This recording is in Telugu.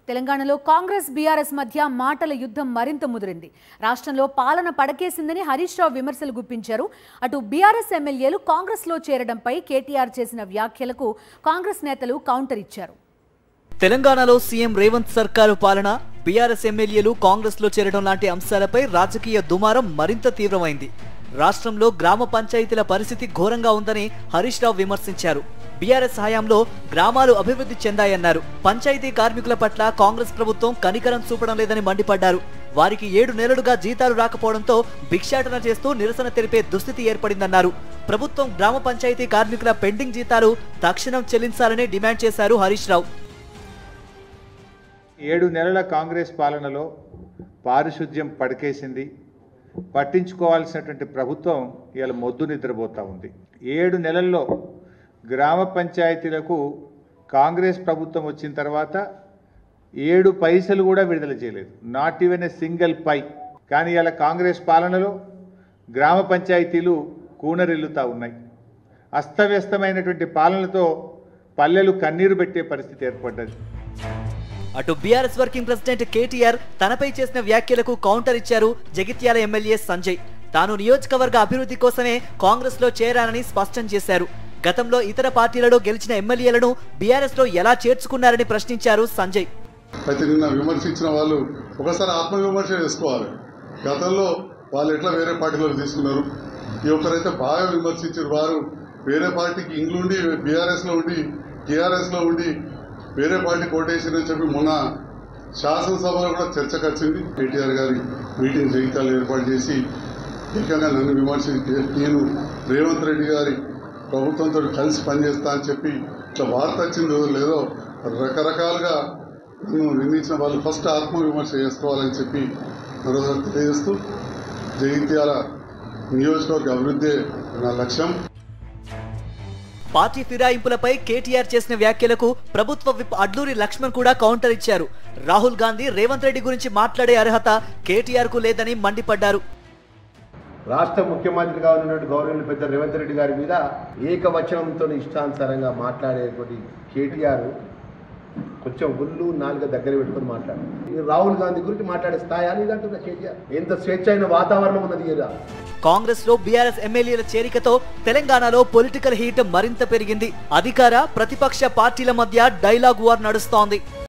తెలంగాణలో కాంగ్రెస్ బీఆర్ఎస్ మధ్య మాటల యుద్ధం మరింత ముదిరింది. రాష్ట్రంలో పాలన పడకేసిందని హరీష్ రావు విమర్శలు గుప్పించారు. అటు బీఆర్ఎస్ ఎమ్మెల్యేలు కాంగ్రెస్లో చేరడంపై కేటీఆర్ చేసిన వ్యాఖ్యలకు కాంగ్రెస్ నేతలు కౌంటర్ ఇచ్చారు. తెలంగాణలో సీఎం రేవంత్ సర్కారు పాలన, బీఆర్ఎస్ ఎమ్మెల్యేలు కాంగ్రెస్లో చేరడం లాంటి అంశాలపై రాజకీయ దుమారం మరింత తీవ్రమైంది. రాష్ట్రంలో గ్రామ పంచాయతీల పరిస్థితి ఘోరంగా ఉందని హరీష్ రావు విమర్శించారు. బీఆర్ఎస్ హయాంలో గ్రామాలు అభివృద్ధి చెందాయన్నారు. పంచాయతీ కార్మికుల పట్ల కాంగ్రెస్ ప్రభుత్వం కనికరం చూపడం లేదని మండిపడ్డారు. వారికి 7 నెలలుగా జీతాలు రాకపోవడంతో భిక్షాటన చేస్తూ నిరసన తెలిపే దుస్థితి ఏర్పడిందన్నారు. ప్రభుత్వం గ్రామ పంచాయతీ కార్మికుల పెండింగ్ జీతాలు తక్షణం చెల్లించాలని డిమాండ్ చేశారు హరీష్ రావు. 7 నెలల కాంగ్రెస్ పాలనలో పారిశుద్ధ్యం పడకేసింది. పట్టించుకోవాల్సినటువంటి ప్రభుత్వం ఇవాళ మొద్దు నిద్రపోతూ ఉంది. 7 నెలల్లో గ్రామ పంచాయతీలకు కాంగ్రెస్ ప్రభుత్వం వచ్చిన తర్వాత 7 పైసలు కూడా విడుదల చేయలేదు. నాట్ ఈవెన్ ఏ సింగిల్ పై. కానీ ఇవాళ కాంగ్రెస్ పాలనలో గ్రామ పంచాయతీలు కూనరిల్లుతూ ఉన్నాయి. అస్తవ్యస్తమైనటువంటి పాలనతో పల్లెలు కన్నీరు పెట్టే పరిస్థితి ఏర్పడ్డది. అటు బీఆర్ఎస్ వర్కింగ్ ప్రెసిడెంట్ కేటీఆర్ తనపై చేసిన వ్యాఖ్యలకు కౌంటర్ ఇచ్చారు జగిత్యాల ఎమ్మెల్యే సంజయ్. తాను నియోజకవర్గ అభివృద్ధి కోసమే కాంగ్రెస్ లో చేరానని స్పష్టం చేశారు. గతంలో ఇతర పార్టీలలో గెలిచిన ఎమ్మెల్యేలను బీఆర్ఎస్ లో ఎలా చేర్చుకున్నారని ప్రశ్నించారు సంజయ్. అయితే నిన్న విమర్శించిన వాళ్ళు ఒకసారి ఆత్మవిమర్శ చేసుకోవాలి. గతంలో వాళ్ళు ఎట్లా వేరే పార్టీలో తీసుకున్నారు, ఈ ఒక్కరైతే బాగా విమర్శించారు. వారు వేరే పార్టీకి ఇంగ్లుండి బీఆర్ఎస్లో ఉండి టీఆర్ఎస్లో ఉండి వేరే పార్టీ కోటేషన్ చెప్పి మొన్న శాసనసభలో కూడా చర్చకు వచ్చింది. కేటీఆర్ గారి మీటింగ్ జగిత్యాలు ఏర్పాటు చేసి ఏకంగా నన్ను విమర్శించి నేను రేవంత్ రెడ్డి గారి ప్రభుత్వంతో కలిసి పనిచేస్తా అని చెప్పి ఇట్లా వార్త వచ్చిందో లేదో రకరకాలుగా నన్ను నిందించిన వాళ్ళు ఫస్ట్ ఆత్మవిమర్శ చేసుకోవాలని చెప్పి మరోసారి తెలియజేస్తూ జగిత్యాల నియోజకవర్గ అభివృద్ధి నా లక్ష్యం. పార్టీ ఫిరాయింపులపై కేటీఆర్ చేసిన వ్యాఖ్యలకు ప్రభుత్వ విప్ అడ్లూరి లక్ష్మణ్ కూడా కౌంటర్ ఇచ్చారు. రాహుల్ గాంధీ రేవంత్ రెడ్డి గురించి మాట్లాడే అర్హత కేటీఆర్ కు లేదని మండిపడ్డారు. రాష్ట్ర ముఖ్యమంత్రిగా ఉన్నటువంటి గౌరవనీయులు పెద్ద రేవంత్ రెడ్డి గారి మీద ఏకవచనంతో ఇష్టానుసారంగా మాట్లాడేటువంటి కేటీఆర్ కొంచెం ఒళ్ళు నాలుగు దగ్గర పెట్టుకొని మాట్లాడారు. రాహుల్ గాంధీ గురించి మాట్లాడే స్థాయి అనేది అంటున్న కేటీఆర్. ఎంత స్వేచ్ఛ అయిన వాతావరణం ఉన్నది. కాంగ్రెస్ లో బీఆర్ఎస్ ఎమ్మెల్యేల చేరికతో తెలంగాణలో పొలిటికల్ హీట్ మరింత పెరిగింది. అధికార ప్రతిపక్ష పార్టీల మధ్య డైలాగ్ వార్ నడుస్తోంది.